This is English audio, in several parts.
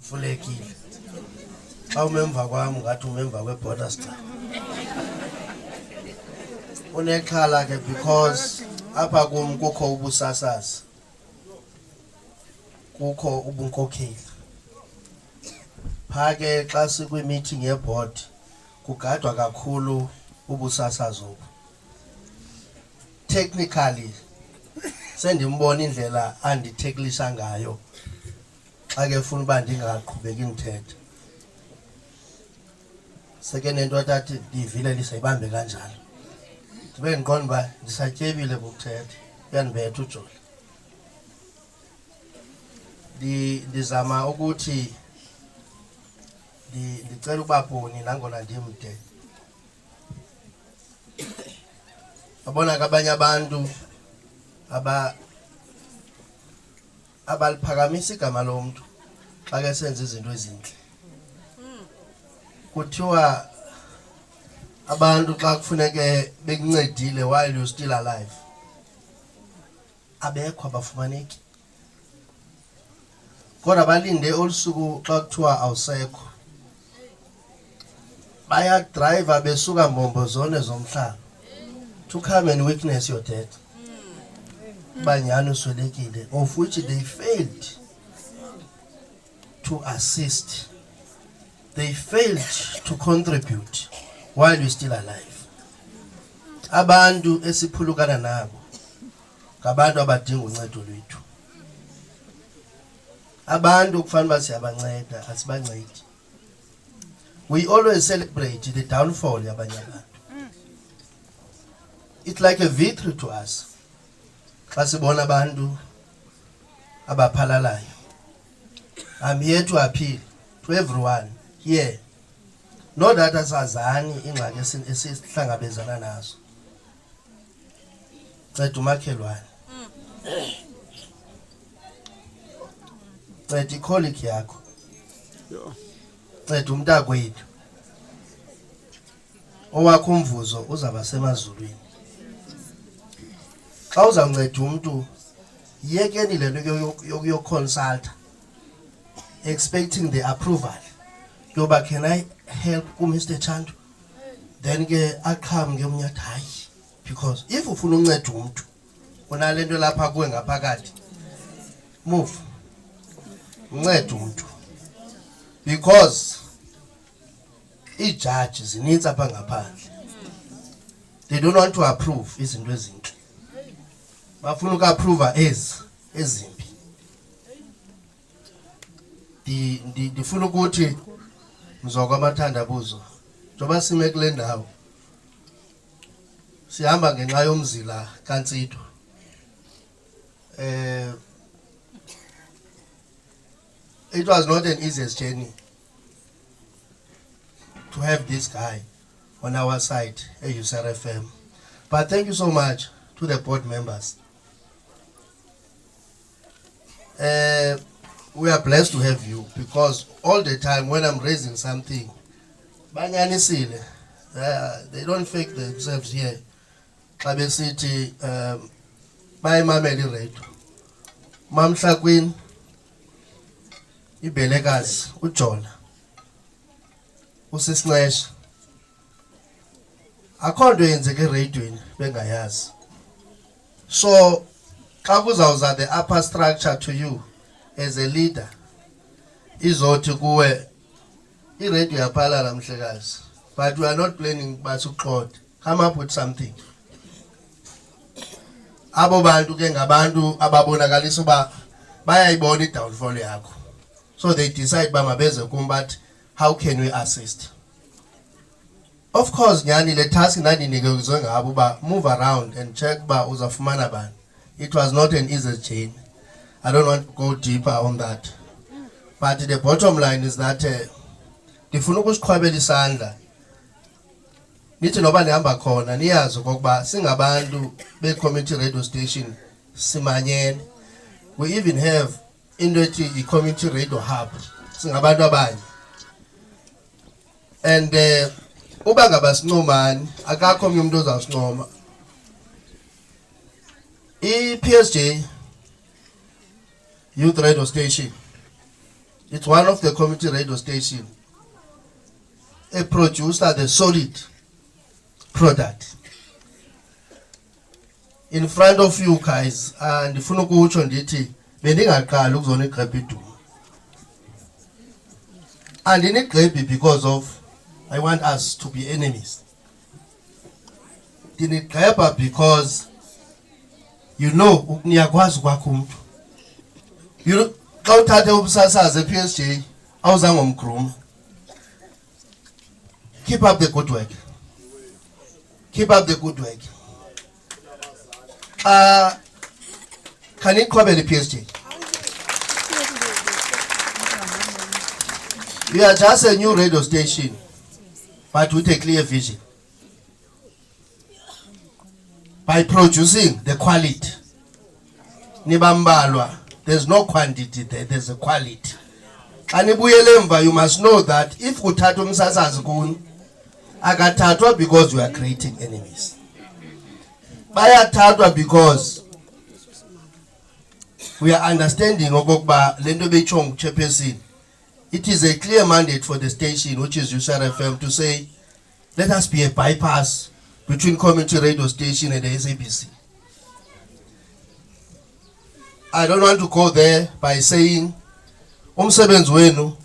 Fulekile. Xa umemva kwami ngathi umemva kweborder star. Unexhala ke because apha kum kukho ubusasazi. Kukho ubunkokheli. Phake xa sikwi-meeting yeboard kugadwa kakhulu ubusasazi obu. Technically sendimbona indlela anditheklisha ngayo xa ke ufuna uba ndingaqhubeki ndithetha. Seke nento athi ndivile lisayibambe kanjalo. Ndibe ndiqonda uba ndisatyebile bokuthetha, uyandibetha uJola. Ndizama ukuthi ndicela ukuba boni nangona ndimde. Abona ke abanye abantu abaliphakamisa igama lomntu xa ke senza izinto ezintle. Kuthiwa abantu xa kufuneke bekuncedile while you still alive abekho abafumaneki. Kodwa balinde olusuku xa kuthiwa awusekho. Bayadrive besuka mbombozone zomhlaba to come and witness your death. Banyani uswelekile, of which they failed to assist. They failed to contribute while you're still alive. Abantu esiphulukana nabo ngabantu abadinga uncedo lwethu. Abantu kufanele siyabanceda asibancedi. We always celebrate the downfall yabanye abantu. It's like a victory to us. Xa sibona abantu abaphalalayo. I'm here to appeal to everyone here. Not that asazani ingxaki esihlangabezana nazo. Nceda umakhelwane. Nceda icolleague yakho. Nceda umntakwethu. Owakho umvuzo uzaba semazulwini. Xa uzawunceda umuntu yekeni le nto yokuyoconsulta expecting the approval. Yoba can I help Mr. Chandu? Then ke aqham ngemnyathi hayi, because if ufuna unceda umuntu unalento lapha kuwe ngaphakathi move unceda umuntu, because ijudge zinintsi apha ngaphandle. They don't want to approve izinto ezinhle, bafuna ukuapprova ezimbi. Ndifuna ukuthi mzoko Matandabuzo njoba sime kule ndawo sihamba ngenxa yomzila kaNtsido. It was not an easiest journey to have this guy on our side at USRFM. But thank you so much to the board members. We are blessed to have you, because all the time when I'm raising something, they don't fake themselves here. Xa City, bayimamela iredio. Mamhla Queen, ibelekazi, uJola, usisincesha. Akho nto yenzeka ereyidweni bengayazi. So xa kuzawuza the upper structure to you as a leader, izothi kuwe iredio yaphalala mhlekazi, but we are not planning basuxhotha. Come up with something. Abo bantu ke ngabantu ababonakalisa uba bayayibona idownfall yakho, so they decide ba mabeze kum but how can we assist? Of course nyani le task ndandinikezwe ngabo uba move around and check ba uzafumana bani. It was not an easy journey. I don't want to go deeper on that, but the bottom line is that ndifuna ukusiqhwabela isandla. Nithi noba ndihamba khona niyazi okokuba singabantu be-community radio station simanyene. We even have into ethi i-community radio hub, singabantu abanye. And uba ngaba sincomani akakho omnye umuntu ozawusincoma. I-PSJ Youth Radio Station It's one of the community radio station. A producer the solid product. In front of you guys, and if you know which one it bendingaqala ukuzona igqebhe idumo. And in it because of I want us to be enemies. In it because you know niyakwazi kwakho umuntu. You know xa uthathe ubusasaze ePSJ awuzange umgruma. Keep up the good work. Keep up the good work. Can you cover the PSG? We are just a new radio station, but with a clear vision. By producing the quality. Nibambalwa, there's no quantity there, there's a quality. And you must know that if uthatha umsasazi kuni, akathathwa because you are creating enemies. Bayathathwa because we are understanding okokuba lento bechong chairperson. It is a clear mandate for the station, which is USR FM, to say, let us be a bypass between community radio station and the SABC. I don't want to go there by saying, umsebenzi wenu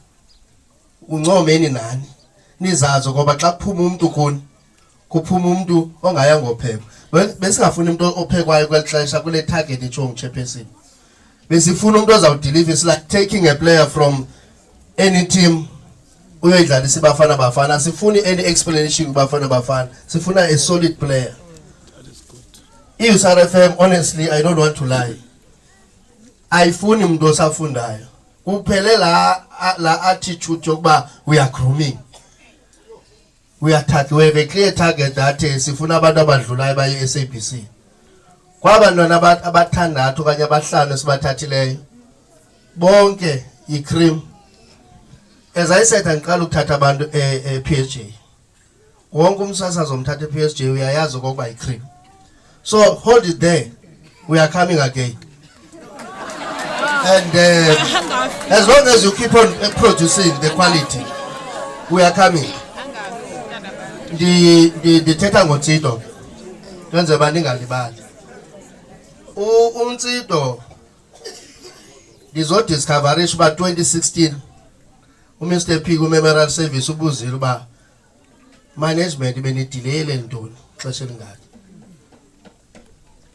uncomeni nani nizazo ngoba xa kuphuma umuntu kuni kuphuma umuntu ongaya ngopheko besingafuna umuntu ophekwayo kwelixesha kule target echong chairperson. Besifuna umuntu ozawudeliver. It's like taking a player from any team uyoyidlalisa ibafana bafana. Sifuni any explanation kubafana bafana. Sifuna a solid player. USR FM, honestly, I don't want to lie, ayifuni umuntu osafundayo. Kuphele la attitude yokuba we are grooming. We have a clear target that sifuna abantu abadlulayo baye SABC. Kwabantwana abathandathu kanye abahlanu sibathathileyo bonke i-cream. As I said, andiqala ukuthatha abantu PSG. Wonke umsasazi omthatha PSG uyayazi okokuba i-cream. So hold it there. We are coming again. And as long as you keep on producing the quality, we are coming. The thetha ngoNtsido kwenze baningalibali. uNtsido discoverisha uba 2016 uMr P ku-memorial service ubuzile uba management benidileyile ntoni xesha elingaka.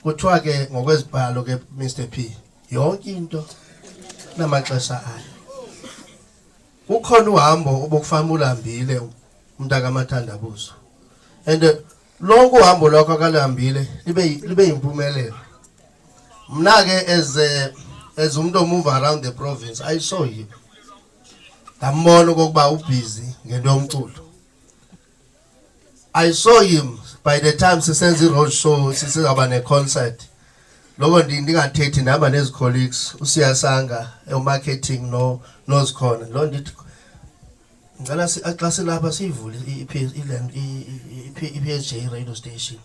Kuthiwa ke ngokwezibhalo ke Mr P yonke into namaxesha ayo. Ukhona uhambo obukufanele ulambile umntaka Matandabuzo, and lonke uhambo lokho akalambile libe impumelelo. Mna ke as umuntu move around the province, I saw him. Ngambona okokuba ubusy ngento yomculo. I saw him by the time sisenza i-road show, sisizaba ne-concert. Loko ndingathethi ndihamba nezi colleagues uSiyasanga e-marketing nozikhona. Lo ndithi ngicela xa silapha siyivule i-PSG radio station.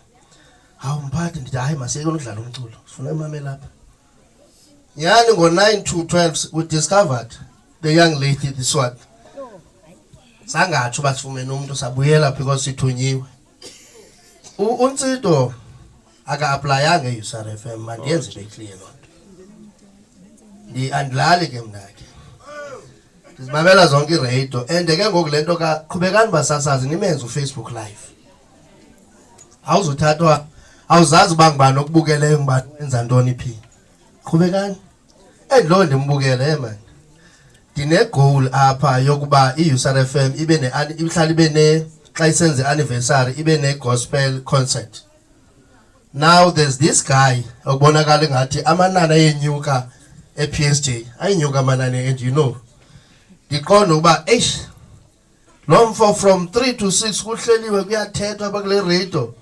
Hawu mphathi ndithi hayi masiyeke ukudlala umculo, sifuna imame lapha. Yani ngo-9 to 12 we discovered the young lady this one. Sangatsho basifumene umuntu sabuyela because sithunyiwe. uNtsido aka-aplayanga e-USR FM, mandiyenze ibe clear loo nto. Andilali ke mna ke. Ndizimamela zonke i-radio and ke ngoku le nto qhubekani basasazi nimenze uFacebook live. Awuzuthathwa awuzazi uba ngubani okubukeleyo ngubani wenza ntoni phi. Qhubekani. And loo ndimbukele man. Ndine-goal apha yokuba i-USR FM ihlala ibe xa isenze anniversary ibe ne-gospel concert. Now there's this guy okubonakala ngathi amanani ayenyuka ePSJ ayenyuka amanani, and you know ndiqonda ukuba lo mfo from 3 to 6 kuhleliwe kuyathethwa apha kule radio.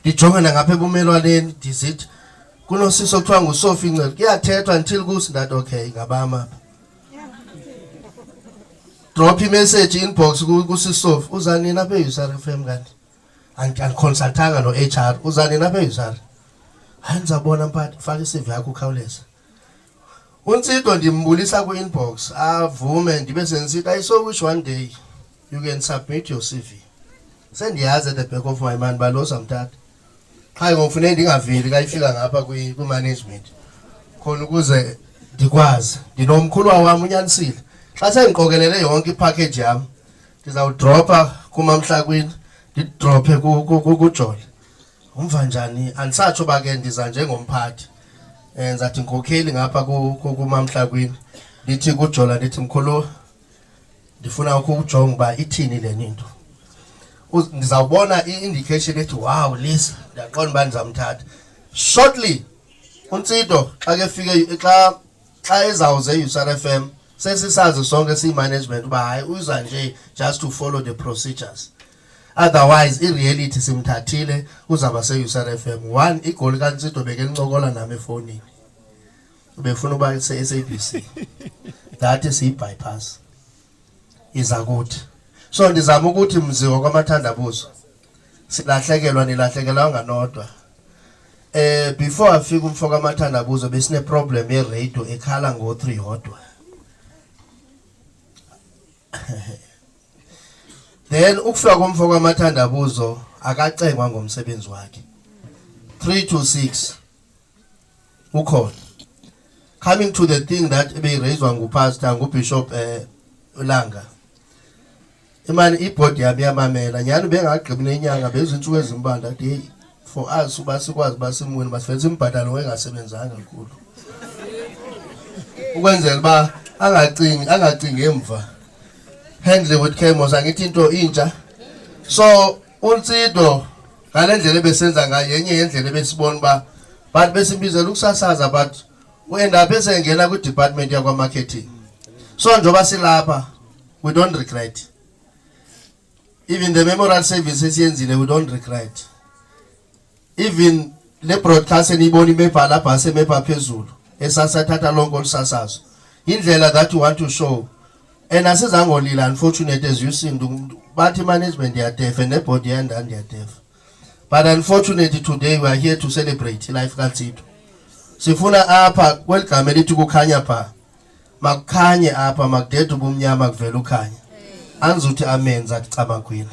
Ndijongana ngapha ebumelwaneni ndisithi kunosisi okuthiwa nguSophie Ncele kuyathethwa until kusindathi okay ngabama. Drop i-message inbox kusiSophie, uzanini apha e-USR FM kanti andiconsultanga no-HR, uzanini apha e-USR. Hayi ndizabona mphathi faka i-CV yakho ukhawuleza. Ntsido ndimbulisa ku-inbox avume ndibe senisithi I so wish one day you can submit your CV. Sendiyazi at the back of my mind balo samthatha. Hayi ngofune ndingaveli kayifika ngapha ku-management. Khona ukuze ndikwazi ndinomkhulu wami unyanisile. Xa sengiqokelele yonke ipackage yami ndizawudropa kumamhlakwini ndidrophe kuJola. Umva njani andisatsho ba ke ndiza njengomphathi. Ngizathi nkokheli ngapha kumamhlakwini ndithi kuJola ndithi mkhulu ndifuna ukujonga ba ithini le nto. Ndizawubona i-indication ethi wow Lisa ndiyaqonda uba ndizamthatha. Shortly Ntsido xa ke fike xa ezawuze uSRFM sesisazi sonke siyi-management uba hayi uza nje just to follow the procedures. Otherwise i-reality simthathile uzaba se-USRFM. One, igoli kaNtsido bekelincokola nami efonini ubefuna uba se-SABC that siyi-bypass iza kuthi. So ndizama ukuthi mziwa kwamathandabuzo silahlekelwa nilahlekelwa nganodwa. Before afika umfo kwamathandabuzo besine problem ye-radio ekhala ngo-3 hodwa. Then ukufika komfo kwamathandabuzo akacengwa ngomsebenzi wakhe 3 to 6 ukhona. Coming to the thing that ebeyiraiswa ngupastor ngubishop Langa. Imani ibhodi yami yamamela nyani bengagqibi nenyanga bezinsuku ezimbalwa day for us uba sikwazi basimweni basifethe imbhadalo wengasebenzanga kakhulu. Ukwenzela ba angacingi emva. Handle with chemos angithi into intsha. So Ntsido ngalendlela besenza ngayo yenye yendlela besibona ba but besimbizela ukusasaza but wenda bese engena ku department yakwa marketing. So njoba silapha we don't regret. Even the memorial service esiyenzile we don't regret. Even le broadcast enibona imebhala lapha semepha phezulu esasathatha lonke olusasazo. Indlela that you want to show. And asizangolila unfortunate as you see but management they are deaf and the body and they are deaf. But unfortunately today we are here to celebrate life kaNtsido. Sifuna apha kwelgama elithi kukhanya pha. Makukhanye apha makudede ubumnyama kuvela ukhanya. Anzuthi amenza acama kwina.